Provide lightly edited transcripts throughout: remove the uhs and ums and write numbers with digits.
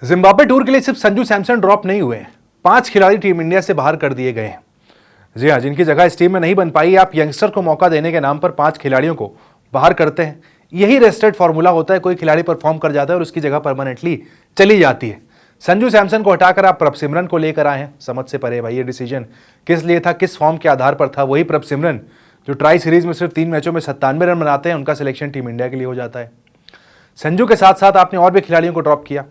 Zimbabwe tour के लिए सिर्फ संजू सैमसन ड्रॉप नहीं हुए हैं, 5 खिलाड़ी टीम इंडिया से बाहर कर दिए गए हैं। जी हाँ, जिनकी जगह इस टीम में नहीं बन पाई, आप यंगस्टर को मौका देने के नाम पर 5 खिलाड़ियों को बाहर करते हैं। यही रेस्टेड फॉर्मूला होता है, कोई खिलाड़ी परफॉर्म कर जाता है और उसकी जगह परमानेंटली चली जाती है। संजू सैमसन को हटाकर आप प्रभसिमरन को लेकर आए हैं, समझ से परे भाई। ये डिसीजन किस लिए था, किस फॉर्म के आधार पर था? वही प्रभसिमरन जो ट्राई सीरीज में सिर्फ 3 मैचों में 97 रन बनाते हैं, उनका सिलेक्शन टीम इंडिया के लिए हो जाता है। संजू के साथ साथ आपने और भी खिलाड़ियों को ड्रॉप किया।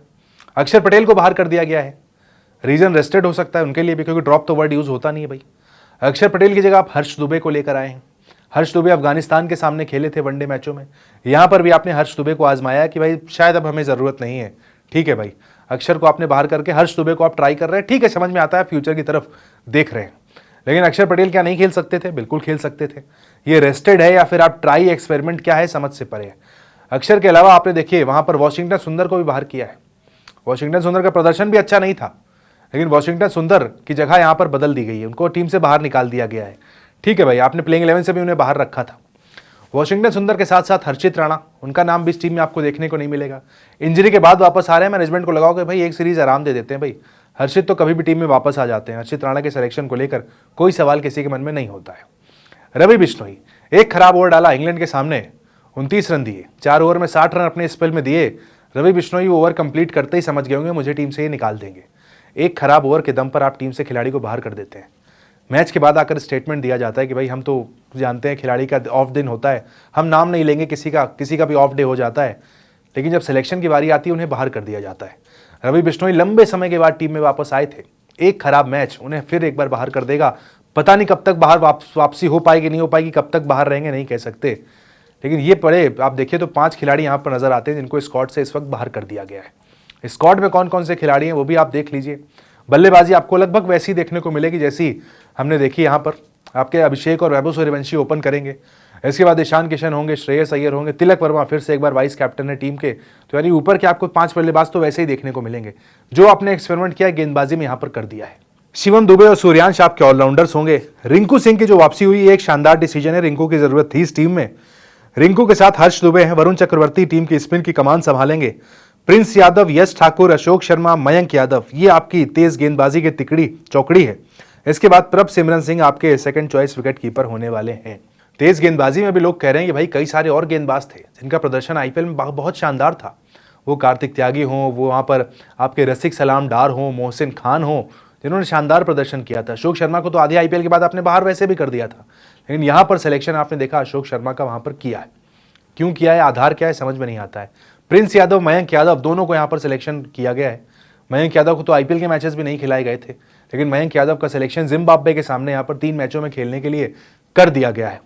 अक्षर पटेल को बाहर कर दिया गया है, रीजन रेस्टेड हो सकता है उनके लिए भी, क्योंकि ड्रॉप तो वर्ड यूज होता नहीं है भाई। अक्षर पटेल की जगह आप हर्ष दुबे को लेकर आए हैं। हर्ष दुबे अफगानिस्तान के सामने खेले थे वनडे मैचों में, यहां पर भी आपने हर्ष दुबे को आजमाया कि भाई शायद अब हमें जरूरत नहीं है। ठीक है भाई, अक्षर को आपने बाहर करके हर्ष दुबे को आप ट्राई कर रहे हैं, ठीक है, समझ में आता है, फ्यूचर की तरफ देख रहे हैं। लेकिन अक्षर पटेल क्या नहीं खेल सकते थे? बिल्कुल खेल सकते थे। ये रेस्टेड है या फिर आप ट्राई एक्सपेरिमेंट क्या है, समझ से परे है। अक्षर के अलावा आपने देखिए वहां पर वॉशिंगटन सुंदर को भी बाहर किया है। वॉशिंगटन सुंदर का प्रदर्शन भी अच्छा नहीं था, लेकिन वॉशिंगटन सुंदर की जगह यहां पर बदल दी गई है, उनको टीम से बाहर निकाल दिया गया है। ठीक है भाई, आपने प्लेइंग 11 से भी उन्हें बाहर रखा था। वॉशिंगटन सुंदर के साथ साथ हर्षित राणा, उनका नाम भी इस टीम में आपको देखने को नहीं मिलेगा। इंजरी के बाद वापस आ रहे हैं, मैनेजमेंट को लगाओ कि भाई एक सीरीज आराम दे देते हैं भाई। हर्षित तो कभी भी टीम में वापस आ जाते हैं। हर्षित राणा के सिलेक्शन को लेकर कोई सवाल किसी के मन में नहीं होता है। रवि बिश्नोई, एक खराब ओवर डाला इंग्लैंड के सामने, 29 रन दिए, 4 ओवर में 60 रन अपने स्पेल में दिए। रवि बिश्नोई ओवर कंप्लीट करते ही समझ गए होंगे मुझे टीम से ही निकाल देंगे। एक खराब ओवर के दम पर आप टीम से खिलाड़ी को बाहर कर देते हैं। मैच के बाद आकर स्टेटमेंट दिया जाता है कि भाई हम तो जानते हैं खिलाड़ी का ऑफ दिन होता है, हम नाम नहीं लेंगे किसी का भी ऑफ डे हो जाता है, लेकिन जब सिलेक्शन की बारी आती है उन्हें बाहर कर दिया जाता है। रवि बिश्नोई लंबे समय के बाद टीम में वापस आए थे, एक खराब मैच उन्हें फिर एक बार बाहर कर देगा। पता नहीं कब तक बाहर वापसी हो पाएगी, नहीं हो पाएगी, कब तक बाहर रहेंगे नहीं कह सकते। लेकिन ये पड़े आप देखिए तो 5 खिलाड़ी यहाँ पर नजर आते हैं जिनको स्क्वाड से इस वक्त बाहर कर दिया गया है। स्क्वाड में कौन कौन से खिलाड़ी हैं वो भी आप देख लीजिए। बल्लेबाजी आपको लगभग वैसी देखने को मिलेगी जैसी हमने देखी यहाँ पर। आपके अभिषेक और वैभव सूर्यवंशी ओपन करेंगे, इसके बाद ईशान किशन होंगे, श्रेयस अय्यर होंगे, तिलक वर्मा फिर से एक बार वाइस कैप्टन है टीम के। तो यानी ऊपर के आपको 5 बल्लेबाज तो वैसे ही देखने को मिलेंगे जो आपने एक्सपेरिमेंट किया है गेंदबाजी में यहाँ पर कर दिया है। शिवम दुबे और सूर्यांश आपके ऑलराउंडर्स होंगे। रिंकू सिंह की जो वापसी हुई एक शानदार डिसीजन है, रिंकू की जरूरत थी इस टीम में। रिंकू के साथ हर्ष दुबे हैं, वरुण चक्रवर्ती टीम की स्पिन की कमान संभालेंगे। प्रिंस यादव, यश ठाकुर, अशोक शर्मा, मयंक यादव, ये आपकी तेज गेंदबाजी की तिकड़ी चौकड़ी है। इसके बाद प्रभसिमरन सिंह आपके सेकंड चॉइस विकेट कीपर होने वाले हैं। तेज गेंदबाजी में भी लोग कह रहे हैं कि भाई कई सारे और गेंदबाज थे जिनका प्रदर्शन आईपीएल में बहुत शानदार था। वो कार्तिक त्यागी हों, वो वहाँ पर आपके रसिक सलाम डार हों, मोहसिन खान हों, जिन्होंने शानदार प्रदर्शन किया था। अशोक शर्मा को तो आधे आईपीएल के बाद आपने बाहर वैसे भी कर दिया था, लेकिन यहाँ पर सिलेक्शन आपने देखा अशोक शर्मा का वहाँ पर किया है। क्यों किया है, आधार क्या है, समझ में नहीं आता है। प्रिंस यादव, मयंक यादव, दोनों को यहाँ पर सिलेक्शन किया गया है। मयंक यादव को तो आईपीएल के मैचेस भी नहीं खिलाए गए थे, लेकिन मयंक यादव का सिलेक्शन जिम्बाब्वे के सामने यहाँ पर 3 मैचों में खेलने के लिए कर दिया गया है।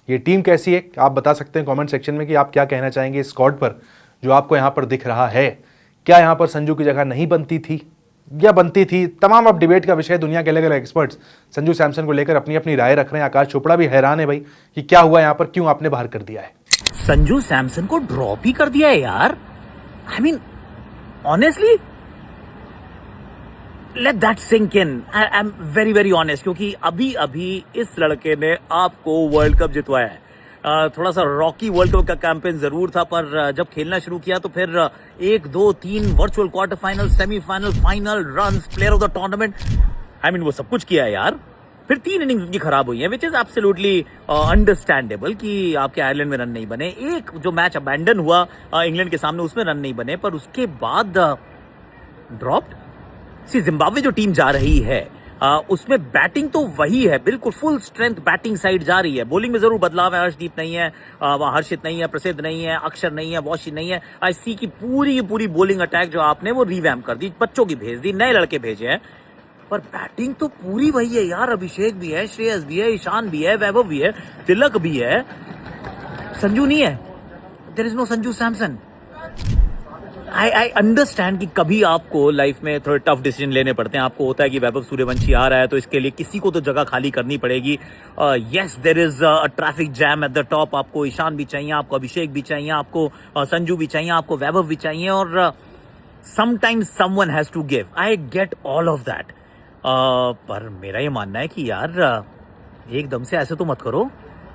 ये टीम कैसी है आप बता सकते हैं कमेंट सेक्शन में कि आप क्या कहना चाहेंगे इस स्क्वाड पर जो आपको यहाँ पर दिख रहा है। क्या यहाँ पर संजू की जगह नहीं बनती थी या बनती थी? तमाम अब डिबेट का विषय। दुनिया के अलग अलग एक्सपर्ट्स संजू सैमसन को लेकर अपनी अपनी राय रख रहे हैं। आकाश चोपड़ा भी हैरान है भाई कि क्या हुआ यहाँ पर, क्यों आपने बाहर कर दिया है। संजू सैमसन को ड्रॉप ही कर दिया है यार। I mean honestly let that sink in. I am very very honest, क्योंकि अभी अभी इस लड़के ने आपको वर्ल्ड कप जितवाया है। थोड़ा सा रॉकी वर्ल्ड कप का कैंपेन जरूर था, पर जब खेलना शुरू किया तो फिर 1 2 3 virtual quarter final, semifinal, final, runs, player of the tournament, I mean वो सब कुछ किया है यार। फिर 3 इनिंग्स उनकी खराब हुई है, विच इज एब्सोल्युटली अंडरस्टैंडेबल कि आपके आयरलैंड में रन नहीं बने। एक जो मैच अबैंडन हुआ इंग्लैंड के सामने उसमें रन नहीं बने, पर उसके बाद ड्रॉप्ड। सी जिम्बाब्वे जो टीम जा रही है उसमें बैटिंग तो वही है, बिल्कुल फुल स्ट्रेंथ बैटिंग साइड जा रही है। बॉलिंग में जरूर बदलाव है, हर्षदीप नहीं है, हर्षित नहीं है, प्रसिद्ध नहीं है, अक्षर नहीं है, वॉशी नहीं है। आई सी की पूरी बॉलिंग अटैक जो आपने वो रिवैम्प कर दी, बच्चों की भेज दी, नए लड़के भेजे हैं, पर बैटिंग तो पूरी वही है यार। अभिषेक भी है, श्रेयस भी है, ईशान भी है, वैभव भी है, तिलक भी है, संजू नहीं है। There is no Sanju Samson. I understand कि कभी आपको लाइफ में थोड़े टफ डिसीजन लेने पड़ते हैं। आपको होता है कि वैभव सूर्यवंशी आ रहा है तो इसके लिए किसी को तो जगह खाली करनी पड़ेगी। Yes, there is a traffic jam at the top. आपको ईशान भी चाहिए, आपको अभिषेक भी चाहिए, आपको संजू भी चाहिए, आपको वैभव भी चाहिए, और sometimes someone has to give. I get all of that. पर मेरा ये मानना है कि यार एकदम से ऐसे तो मत करो।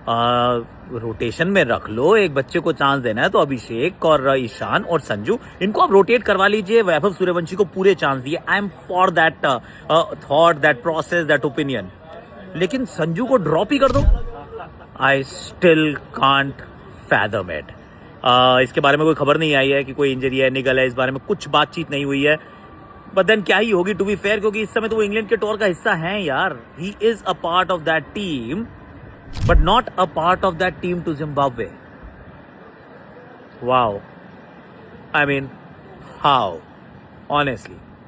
रोटेशन में रख लो, एक बच्चे को चांस देना है तो अभिषेक और ईशान और संजू, इनको आप रोटेट करवा लीजिए। वैभव सूर्यवंशी को पूरे चांस दिए। I am for that thought, that process, that opinion. लेकिन संजू को ड्रॉप ही कर दो, I still can't fathom it. इसके बारे में कोई खबर नहीं आई है कि कोई इंजरी है, निगल है, इस बारे में कुछ बातचीत नहीं हुई है। बट देन क्या ही होगी, टू बी फेयर, क्योंकि इस समय तो वो इंग्लैंड के टूर का हिस्सा है यार। He is a part of that team, but not a part of that team to Zimbabwe. Wow. I mean, how? Honestly.